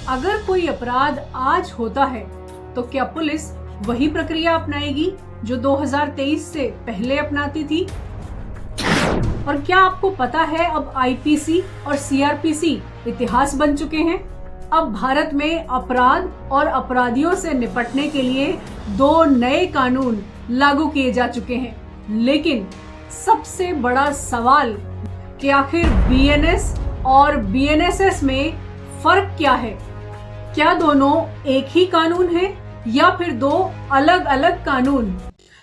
अगर कोई अपराध आज होता है तो क्या पुलिस वही प्रक्रिया अपनाएगी जो 2023 से पहले अपनाती थी? और क्या आपको पता है अब आईपीसी और सीआरपीसी इतिहास बन चुके हैं? अब भारत में अपराध और अपराधियों से निपटने के लिए 2 नए कानून लागू किए जा चुके हैं। लेकिन सबसे बड़ा सवाल कि आखिर बीएनएस और बीएनएसएस में फर्क क्या है? क्या दोनों एक ही कानून है या फिर 2 अलग अलग कानून?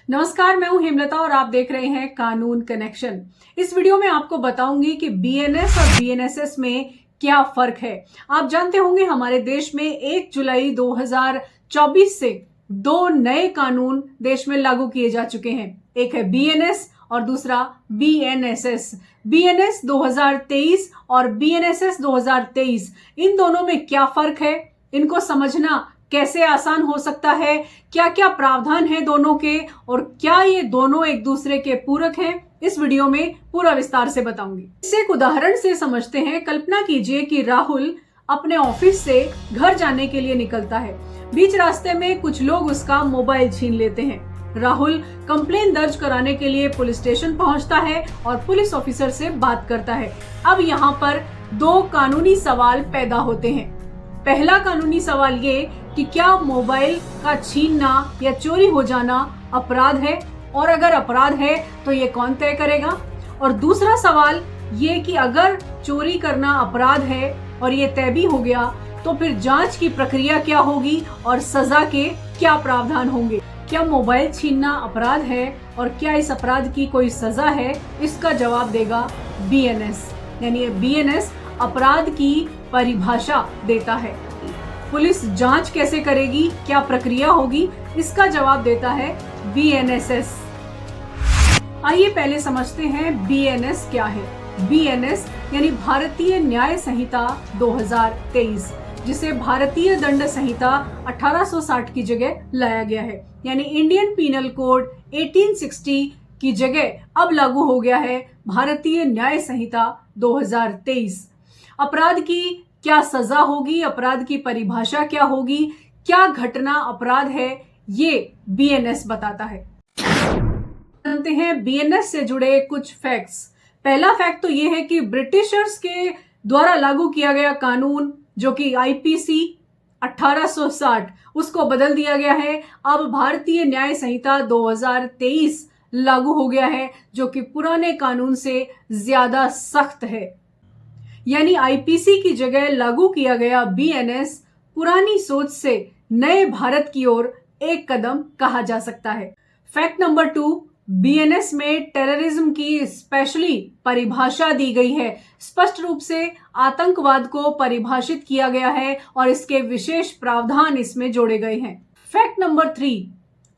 नमस्कार, मैं हूं हेमलता और आप देख रहे हैं कानून कनेक्शन। इस वीडियो में आपको बताऊंगी कि बीएनएस और बीएनएसएस में क्या फर्क है। आप जानते होंगे हमारे देश में 1 जुलाई 2024 से 2 नए कानून देश में लागू किए जा चुके हैं। एक है बीएनएस और दूसरा बीएनएसएस। बीएनएस 2023 और बीएनएसएस 2023, इन दोनों में क्या फर्क है, इनको समझना कैसे आसान हो सकता है, क्या क्या प्रावधान है दोनों के और क्या ये दोनों एक दूसरे के पूरक हैं, इस वीडियो में पूरा विस्तार से बताऊंगी। इसे एक उदाहरण से समझते हैं। कल्पना कीजिए कि राहुल अपने ऑफिस से घर जाने के लिए निकलता है। बीच रास्ते में कुछ लोग उसका मोबाइल छीन लेते हैं। राहुल कंप्लेन दर्ज कराने के लिए पुलिस स्टेशन पहुंचता है और पुलिस ऑफिसर से बात करता है। अब यहाँ पर 2 कानूनी सवाल पैदा होते हैं। पहला कानूनी सवाल ये कि क्या मोबाइल का छीनना या चोरी हो जाना अपराध है, और अगर अपराध है तो ये कौन तय करेगा? और दूसरा सवाल ये कि अगर चोरी करना अपराध है और ये तय भी हो गया तो फिर जांच की प्रक्रिया क्या होगी और सजा के क्या प्रावधान होंगे? क्या मोबाइल छीनना अपराध है और क्या इस अपराध की कोई सजा है? इसका जवाब देगा बीएनएस। यानी बीएनएस अपराध की परिभाषा देता है। पुलिस जांच कैसे करेगी, क्या प्रक्रिया होगी, इसका जवाब देता है बीएनएसएस। आइए पहले समझते हैं बीएनएस क्या है। बीएनएस यानी भारतीय न्याय संहिता 2023, जिसे भारतीय दंड संहिता 1860 की जगह लाया गया है। यानी इंडियन पीनल कोड 1860 की जगह अब लागू हो गया है भारतीय न्याय संहिता 2023। अपराध की क्या सजा होगी, अपराध की परिभाषा क्या होगी, क्या घटना अपराध है, ये बीएनएस बताता है। जानते हैं बीएनएस से जुड़े कुछ फैक्ट्स। पहला फैक्ट तो ये है कि ब्रिटिशर्स के द्वारा लागू किया गया कानून जो कि आईपीसी 1860, उसको बदल दिया गया है। अब भारतीय न्याय संहिता 2023 लागू हो गया है जो कि पुराने कानून से ज्यादा सख्त है। यानी आईपीसी की जगह लागू किया गया बीएनएस पुरानी सोच से नए भारत की ओर एक कदम कहा जा सकता है। फैक्ट नंबर 2, बीएनएस में टेररिज्म की स्पेशली परिभाषा दी गई है। स्पष्ट रूप से आतंकवाद को परिभाषित किया गया है और इसके विशेष प्रावधान इसमें जोड़े गए हैं। फैक्ट नंबर 3,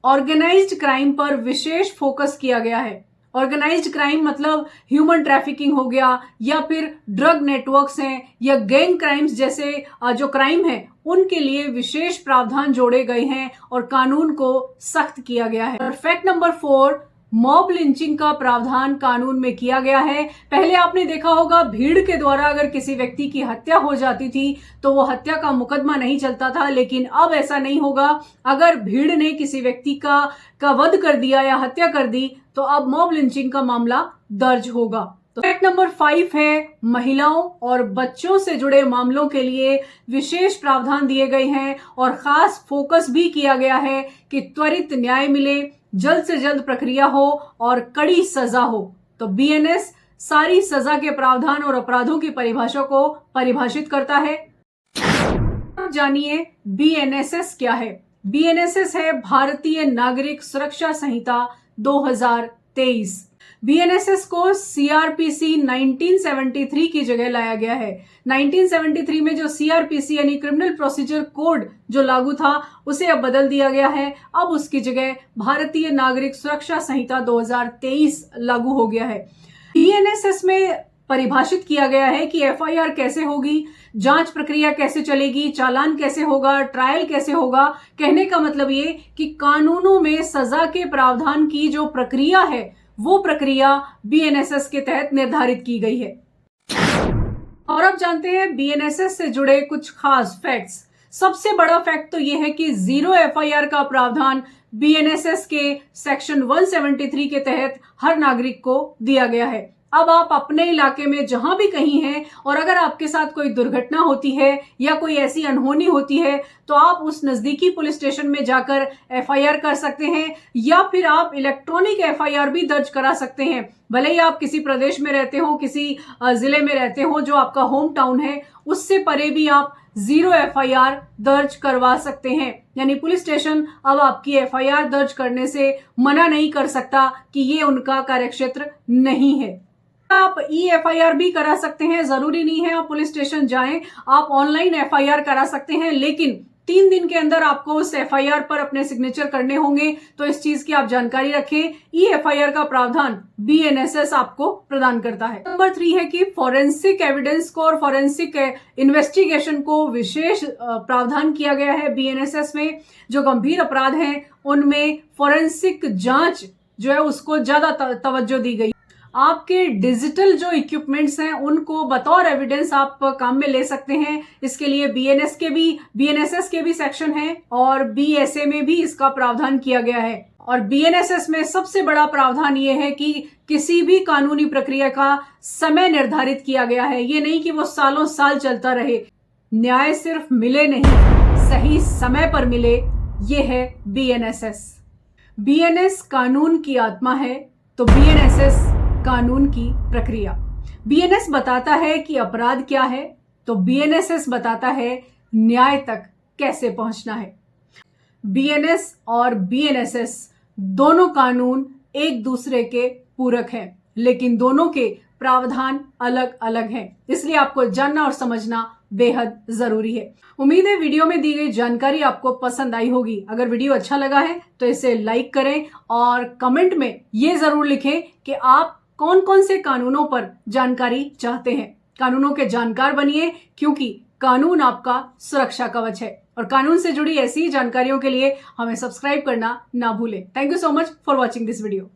ऑर्गेनाइज्ड क्राइम पर विशेष फोकस किया गया है। ऑर्गेनाइज्ड क्राइम मतलब ह्यूमन ट्रैफिकिंग हो गया या फिर ड्रग नेटवर्क्स हैं या गैंग क्राइम्स जैसे जो क्राइम है उनके लिए विशेष प्रावधान जोड़े गए हैं और कानून को सख्त किया गया है। और फैक्ट नंबर 4, मॉब लिंचिंग का प्रावधान कानून में किया गया है। पहले आपने देखा होगा भीड़ के द्वारा अगर किसी व्यक्ति की हत्या हो जाती थी तो वो हत्या का मुकदमा नहीं चलता था, लेकिन अब ऐसा नहीं होगा। अगर भीड़ ने किसी व्यक्ति का वध कर दिया या हत्या कर दी तो अब मॉब लिंचिंग का मामला दर्ज होगा। तो फैक्ट नंबर 5 है महिलाओं और बच्चों से जुड़े मामलों के लिए विशेष प्रावधान दिए गए हैं और खास फोकस भी किया गया है कि त्वरित न्याय मिले, जल्द से जल्द प्रक्रिया हो और कड़ी सजा हो। तो बीएनएस सारी सजा के प्रावधान और अपराधों की परिभाषा को परिभाषित करता है। जानिए बीएनएसएस क्या है। बीएनएसएस है भारतीय नागरिक सुरक्षा संहिता 2023। बीएनएसएस को सीआरपीसी 1973 की जगह लाया गया है। 1973 में जो सीआरपीसी यानी क्रिमिनल प्रोसीजर कोड जो लागू था उसे अब बदल दिया गया है। अब उसकी जगह भारतीय नागरिक सुरक्षा संहिता 2023 लागू हो गया है। बीएनएसएस में परिभाषित किया गया है कि एफआईआर कैसे होगी, जांच प्रक्रिया कैसे चलेगी, चालान कैसे होगा, ट्रायल कैसे होगा। कहने का मतलब ये कि कानूनों में सजा के प्रावधान की जो प्रक्रिया है वो प्रक्रिया बीएनएसएस के तहत निर्धारित की गई है। और अब जानते हैं बीएनएसएस से जुड़े कुछ खास फैक्ट्स। सबसे बड़ा फैक्ट तो यह है कि 0 एफआईआर का प्रावधान बीएनएसएस के सेक्शन 173 के तहत हर नागरिक को दिया गया है। अब आप अपने इलाके में जहां भी कहीं हैं और अगर आपके साथ कोई दुर्घटना होती है या कोई ऐसी अनहोनी होती है तो आप उस नजदीकी पुलिस स्टेशन में जाकर एफआईआर कर सकते हैं या फिर आप इलेक्ट्रॉनिक एफआईआर भी दर्ज करा सकते हैं। भले ही आप किसी प्रदेश में रहते हो, किसी जिले में रहते हो जो आपका होम टाउन है, उससे परे भी आप 0 एफआईआर दर्ज करवा सकते हैं। यानी पुलिस स्टेशन अब आपकी एफआईआर दर्ज करने से मना नहीं कर सकता कि ये उनका कार्यक्षेत्र नहीं है। आप एफआईआर भी करा सकते हैं, जरूरी नहीं है आप पुलिस स्टेशन जाएं, आप ऑनलाइन एफआईआर करा सकते हैं, लेकिन 3 दिन के अंदर आपको उस एफआईआर पर अपने सिग्नेचर करने होंगे। तो इस चीज की आप जानकारी रखें। एफआईआर का प्रावधान बीएनएसएस आपको प्रदान करता है। नंबर 3 है कि फॉरेंसिक एविडेंस को और फॉरेंसिक इन्वेस्टिगेशन को विशेष प्रावधान किया गया है बीएनएसएस में। जो गंभीर अपराध हैं उनमें फॉरेंसिक जांच जो है उसको ज्यादा तवज्जो दी गई। आपके डिजिटल जो इक्विपमेंट्स हैं उनको बतौर एविडेंस आप काम में ले सकते हैं। इसके लिए बीएनएसएस के भी सेक्शन हैं और बीएसए में भी इसका प्रावधान किया गया है। और बीएनएसएस में सबसे बड़ा प्रावधान यह है कि किसी भी कानूनी प्रक्रिया का समय निर्धारित किया गया है। ये नहीं कि वो सालों साल चलता रहे। न्याय सिर्फ मिले नहीं, सही समय पर मिले, ये है बीएनएसएस। बीएनएस कानून की आत्मा है तो बीएनएसएस कानून की प्रक्रिया। बीएनएस बताता है कि अपराध क्या है तो बीएनएसएस बताता है न्याय तक कैसे पहुंचना है। बीएनएस और बीएनएसएस दोनों कानून एक दूसरे के पूरक हैं, लेकिन दोनों के प्रावधान अलग अलग हैं। इसलिए आपको जानना और समझना बेहद जरूरी है। उम्मीद है वीडियो में दी गई जानकारी आपको पसंद आई होगी। अगर वीडियो अच्छा लगा है तो इसे लाइक करें और कमेंट में ये जरूर लिखें कि आप कौन कौन से कानूनों पर जानकारी चाहते हैं। कानूनों के जानकार बनिए, क्योंकि कानून आपका सुरक्षा कवच है। और कानून से जुड़ी ऐसी जानकारियों के लिए हमें सब्सक्राइब करना ना भूलें। Thank you so much for watching this video.